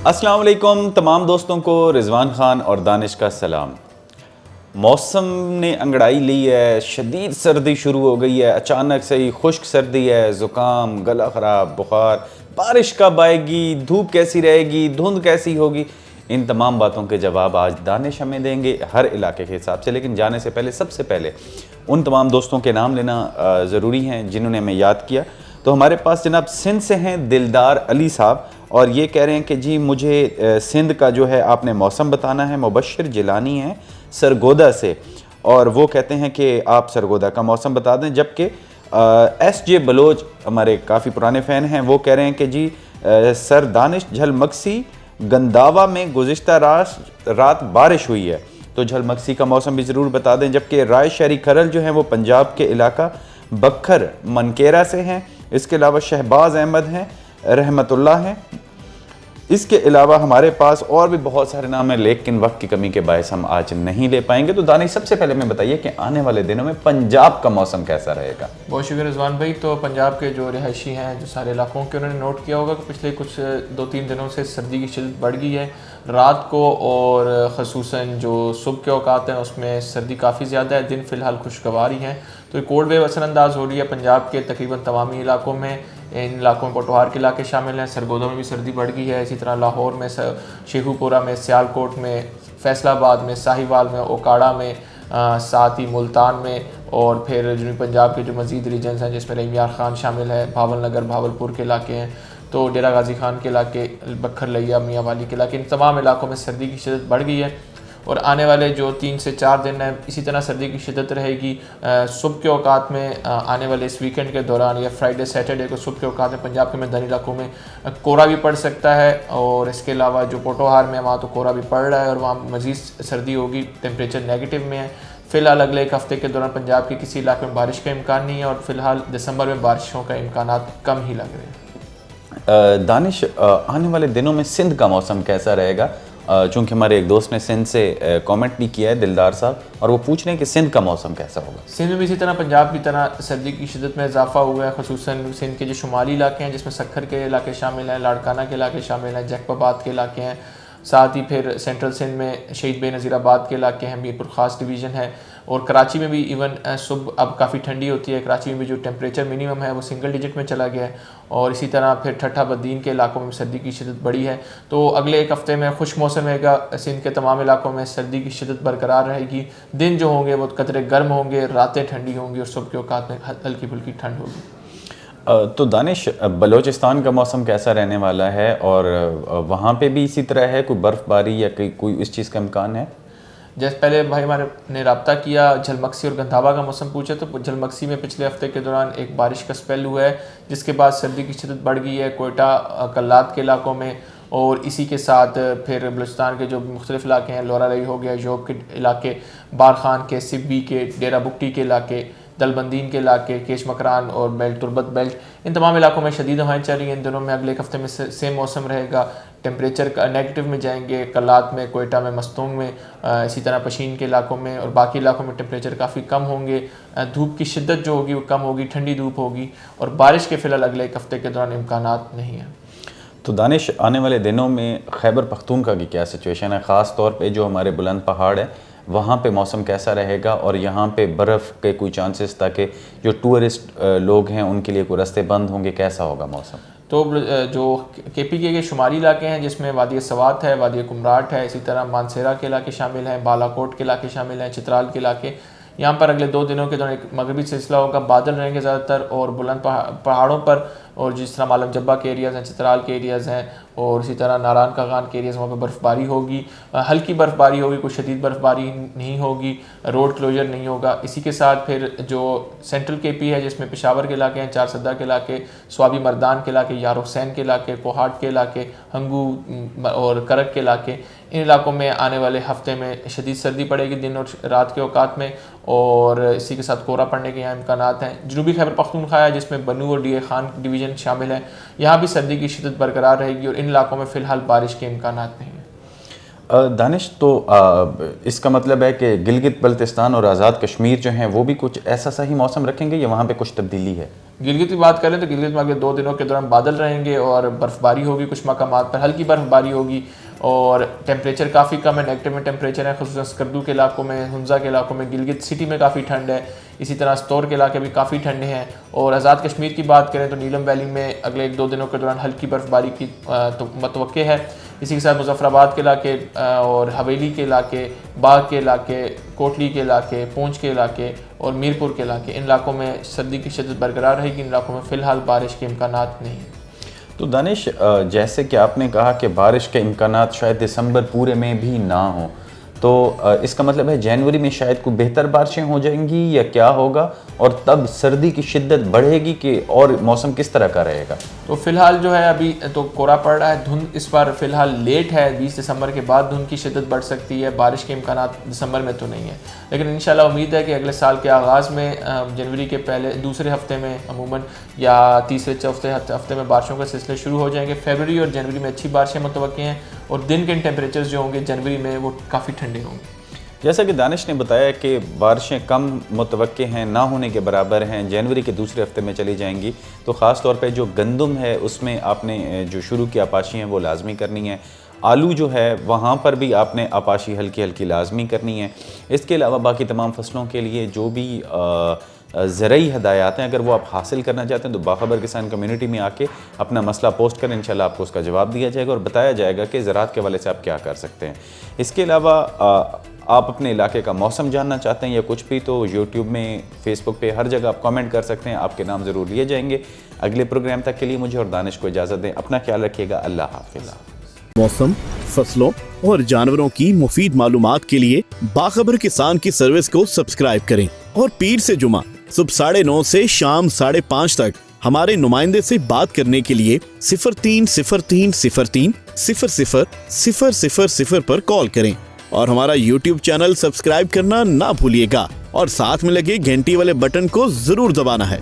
अस्सलाम वालेकुम तमाम दोस्तों को रिजवान ख़ान और दानिश का सलाम। मौसम ने अंगड़ाई ली है, शदीद सर्दी शुरू हो गई है, अचानक से ही खुश्क सर्दी है, ज़ुकाम, गला ख़राब, बुखार, बारिश कब आएगी, धूप कैसी रहेगी, धुंध कैसी होगी, इन तमाम बातों के जवाब आज दानिश हमें देंगे हर इलाके के हिसाब से। लेकिन जाने से पहले सबसे पहले उन तमाम दोस्तों के नाम लेना ज़रूरी हैं जिन्होंने हमें याद किया। तो हमारे पास जनाब सिंध से हैं दिलदार अली साहब, और ये कह रहे हैं कि जी मुझे सिंध का जो है आपने मौसम बताना है। मुबश्शिर जिलानी हैं सरगोदा से, और वो कहते हैं कि आप सरगोदा का मौसम बता दें। जबकि SJ बलोच हमारे काफ़ी पुराने फ़ैन हैं, वो कह रहे हैं कि जी सर दानिश झलमक्सी गंदावा में गुज़िश्ता रात बारिश हुई है, तो झलमक्सी का मौसम भी ज़रूर बता दें। जबकि राय शहरी खरल जो हैं वो पंजाब के इलाका बखर मनकेरा से हैं। इसके अलावा शहबाज अहमद हैं, रहमतुल्लाह हैं। इसके अलावा हमारे पास और भी बहुत सारे नाम हैं, लेकिन वक्त की कमी के बायस हम आज नहीं ले पाएंगे। तो दानिश सबसे पहले मैं बताइए कि आने वाले दिनों में पंजाब का मौसम कैसा रहेगा? बहुत शुक्रिया रिजवान भाई। तो पंजाब के जो रिहायशी हैं, जो सारे इलाकों के, उन्होंने नोट किया होगा कि पिछले कुछ 2-3 दिनों से सर्दी की शिद्दत बढ़ गई है रात को, और ख़ुसूसन जो सुबह के औकात हैं उसमें सर्दी काफ़ी ज़्यादा है। दिन फ़िलहाल खुशगवार ही हैं। तो कोल्ड वेव असरअंदाज हो रही है पंजाब के तकरीबन तमामी इलाकों में। इन इलाकों में पोटोहार के इलाके शामिल हैं, सरगोदा में भी सर्दी बढ़ गई है, इसी तरह लाहौर में, शेखुपुरा में, सियालकोट में, फैसलाबाद में, साहिवाल में, ओकाड़ा में, साथ ही मुल्तान में, और फिर जनूबी पंजाब के जो मज़ीद रीजन्स हैं जिसमें रहीम यार ख़ान शामिल है, भावलनगर भावलपुर के इलाके हैं, तो डेरा गाजी खान के इलाके, बखर लिया, मियाँ वाली के इलाके, इन तमाम इलाकों में सर्दी की शिद्दत बढ़ गई है। और आने वाले जो 3 से 4 दिन हैं इसी तरह सर्दी की शिद्दत रहेगी। सुबह के औकात में आने वाले इस वीकेंड के दौरान या फ्राइडे सैटरडे को सुबह के औकात में पंजाब के मैदानी इलाकों में कोहरा भी पड़ सकता है। और इसके अलावा जो पोटोहार में वहाँ तो कोहरा भी पड़ रहा है और वहाँ मज़ीद सर्दी होगी, टेम्परेचर नेगेटिव में है। फ़िलहाल अगले एक हफ़्ते के दौरान पंजाब के किसी इलाके में बारिश का इम्कान नहीं है, और फ़िलहाल दिसंबर में बारिशों का इम्कान कम ही लग रहे हैं। दानिश, आने वाले दिनों में सिंध का मौसम कैसा रहेगा? चूँकि हमारे एक दोस्त ने सिंध से कमेंट भी किया है, दिलदार साहब, और वो पूछ रहे हैं कि सिंध का मौसम कैसा होगा। सिंध में भी इसी तरह पंजाब की तरह सर्दी की शिद्दत में इजाफा हुआ है। ख़ुसूसन सिंध के जो शुमाली इलाके हैं जिसमें सक्खर के इलाके शामिल हैं, लाड़काना के इलाके शामिल हैं, जैकबाबाद के इलाके हैं, साथ ही फिर सेंट्रल सिंध में शहीद बेनज़ीराबाद के इलाके हैं, मीरपुर ख़ास डिवीज़न है, और कराची में भी इवन सुबह अब काफ़ी ठंडी होती है। कराची में भी जो टेम्परेचर मिनिमम है वो सिंगल डिजिट में चला गया है, और इसी तरह फिर ठट्ठा बद्दीन के इलाकों में सर्दी की शिद्दत बढ़ी है। तो अगले एक हफ़्ते में खुश मौसम रहेगा। सिंध के तमाम इलाकों में सर्दी की शिद्दत बरकरार रहेगी। दिन जो होंगे वो कतरे गर्म होंगे, रातें ठंडी होंगी, और सुबह के औकात में हल्की फुल्की ठंड होगी। तो दानिश, बलूचिस्तान का मौसम कैसा रहने वाला है, और वहाँ पे भी इसी तरह है? कोई बर्फ़बारी या कोई इस चीज़ का इम्कान है? जैसे पहले भाई हमारे ने रब्ता किया, झलमक्सी और गंधावा का मौसम पूछा, तो झलमक्सी में पिछले हफ्ते के दौरान एक बारिश का स्पेल हुआ है, जिसके बाद सर्दी की शिद्दत बढ़ गई है कोयटा, कल्लात के इलाकों में। और इसी के साथ फिर बलूचिस्तान के जो मुख्तलिफ इलाके हैं, लोरा रई हो गया, योब के इलाके, बारखान के, सिब्बी के, डेरा बुगटी के इलाके, दलबंदीन के इलाके, केश मकरान और बेल्ट तुरबत बेल्ट, इन तमाम इलाकों में शदीद हवाएं चल रही हैं इन दिनों में। अगले एक हफ्ते में सेम मौसम रहेगा। टेम्परेचर का नेगेटिव में जाएंगे कल्लात में, कोयटा में, मस्तूंग में, इसी तरह पशीन के इलाकों में, और बाकी इलाकों में टेम्परेचर काफ़ी कम होंगे। धूप की शिद्दत जो होगी वो कम होगी, ठंडी धूप होगी, और बारिश के फ़िलहाल अगले एक हफ्ते के दौरान इम्कानात नहीं हैं। तो दानिश, आने वाले दिनों में खैबर पख्तूनख्वा की क्या सिचुएशन है? ख़ास तौर पे जो हमारे बुलंद पहाड़ है वहाँ पे मौसम कैसा रहेगा, और यहाँ पे बर्फ़ के कोई चांसेस, ताकि जो टूरिस्ट लोग हैं उनके लिए कोई रास्ते बंद होंगे, कैसा होगा मौसम? तो जो KPK के शुमारी इलाके हैं जिसमें वादी सवात है, वादी कुमराट है, इसी तरह मानसेरा के इलाके शामिल हैं, बालाकोट के इलाके शामिल हैं, चित्राल के इलाके, यहाँ पर अगले 2 दिनों के दौरान एक मगरबी सिलसिला होगा। बादल रहेंगे ज़्यादातर, और बुलंद पहाड़ों पर, और जिस तरह मालम जब्बा के एरियाज़ हैं, चित्राल के एरियाज़ हैं, और इसी तरह नारायण का गान के एरियाज़, वहाँ पर बर्फ़बारी होगी, हल्की बर्फ़बारी होगी, कोई शदीद बर्फ़बारी नहीं होगी, रोड क्लोजर नहीं होगा। इसी के साथ फिर जो सेंट्रल KP है जिसमें पेशावर के इलाके हैं, चार सद्दा के इलाके, स्वाबी मर्दान के इलाके, यार हुसैन के इलाके, कोहाट के इलाके, हंगू और करक के इलाके, इन इलाकों में आने वाले हफ्ते में शदीद सर्दी पड़ेगी दिन और रात के औकात में, और इसी के साथ कोहरा पड़ने के यहाँ इम्कानात हैं। जनूबी खैबर पख्तूनख्वा है जिसमें बनू और DA खान डिवीज़न शामिल हैं, यहाँ भी सर्दी की शिद्दत बरकरार रहेगी, और इन इलाकों में फ़िलहाल बारिश के इम्कानात नहीं हैं। दानिश, तो इसका मतलब है कि गिलगित बल्तिस्तान और आज़ाद कश्मीर जो हैं वो भी कुछ ऐसा सा ही मौसम रखेंगे या वहाँ पे कुछ तब्दीली है? गिलगित की बात करें तो गिलगित में अगले 2 दिनों के दौरान बादल रहेंगे और बर्फ़बारी होगी, कुछ मकामात पर हल्की बर्फ़बारी होगी और टेम्परेचर काफ़ी कम है, नेगेटिव में टेम्परेचर है, खुसूसन स्कर्दू के इलाकों में, हुंजा के इलाकों में, गिलगित सिटी में काफ़ी ठंड है, इसी तरह स्तौर के इलाके भी काफ़ी ठंडे हैं। और आज़ाद कश्मीर की बात करें तो नीलम वैली में अगले 1-2 दिनों के दौरान हल्की बर्फ़बारी की तो मतवक्के है। इसी के साथ मुजफ्फराबाद के इलाके और हवेली के इलाके, बाग के इलाके, कोटली के इलाके, पूंछ के इलाके और मीरपुर के इलाके, इन इलाकों में सर्दी की शिद्दत बरकरार रहेगी। इन इलाकों में फ़िलहाल बारिश के इम्कानात नहीं हैं। तो दानिश, जैसे कि आपने कहा कि बारिश के इम्कानात शायद दिसंबर पूरे में भी ना हो, तो इसका मतलब है जनवरी में शायद कोई बेहतर बारिशें हो जाएंगी या क्या होगा, और तब सर्दी की शिद्दत बढ़ेगी कि और मौसम किस तरह का रहेगा? तो फिलहाल जो है अभी तो कोहरा पड़ रहा है, धुंध इस बार फिलहाल लेट है, 20 दिसंबर के बाद धुंध की शिद्दत बढ़ सकती है, बारिश के इम्कानात दिसंबर में तो नहीं है, लेकिन इंशाल्लाह उम्मीद है कि अगले साल के आगाज़ में जनवरी के पहले दूसरे हफ्ते में अमूमन या तीसरे चौथे हफ्ते में बारिशों के सिलसिले शुरू हो जाएंगे। फरवरी और जनवरी में अच्छी बारिशें मुतवक्की हैं और दिन के टेम्परेचर्स जो होंगे जनवरी में वो काफ़ी ठंडे होंगे। जैसा कि दानिश ने बताया कि बारिशें कम मुतवक्के हैं, ना होने के बराबर हैं, जनवरी के दूसरे हफ्ते में चली जाएंगी, तो ख़ास तौर पे जो गंदम है उसमें आपने जो शुरू की आपाशी हैं वो लाजमी करनी है। आलू जो है वहाँ पर भी आपने आपाशी हल्की हल्की लाजमी करनी है। इसके अलावा बाकी तमाम फसलों के लिए जो भी ज़रई हदायत हैं, अगर वो आप हासिल करना चाहते हैं तो बाखबर किसान कम्युनिटी में आके अपना मसला पोस्ट करें, इंशाल्लाह आपको उसका जवाब दिया जाएगा और बताया जाएगा कि ज़राअत के हवाले से आप क्या कर सकते हैं। इसके अलावा आप अपने इलाके का मौसम जानना चाहते हैं या कुछ भी, तो यूट्यूब में, फेसबुक पे, हर जगह आप कमेंट कर सकते हैं, आपके नाम ज़रूर लिए जाएंगे। अगले प्रोग्राम तक के लिए मुझे और दानिश को इजाज़त दें। अपना ख्याल रखिएगा। अल्लाह हाफ़िज़। मौसम, फसलों और जानवरों की मुफीद मालूमात के लिए बाखबर किसान की सर्विस को सब्सक्राइब करें और पीर से जुमा सुबह 9:30 से शाम 5:30 तक हमारे नुमाइंदे से बात करने के लिए 0303030000 पर कॉल करें और हमारा YouTube चैनल सब्सक्राइब करना ना भूलिएगा और साथ में लगे घंटी वाले बटन को जरूर दबाना है।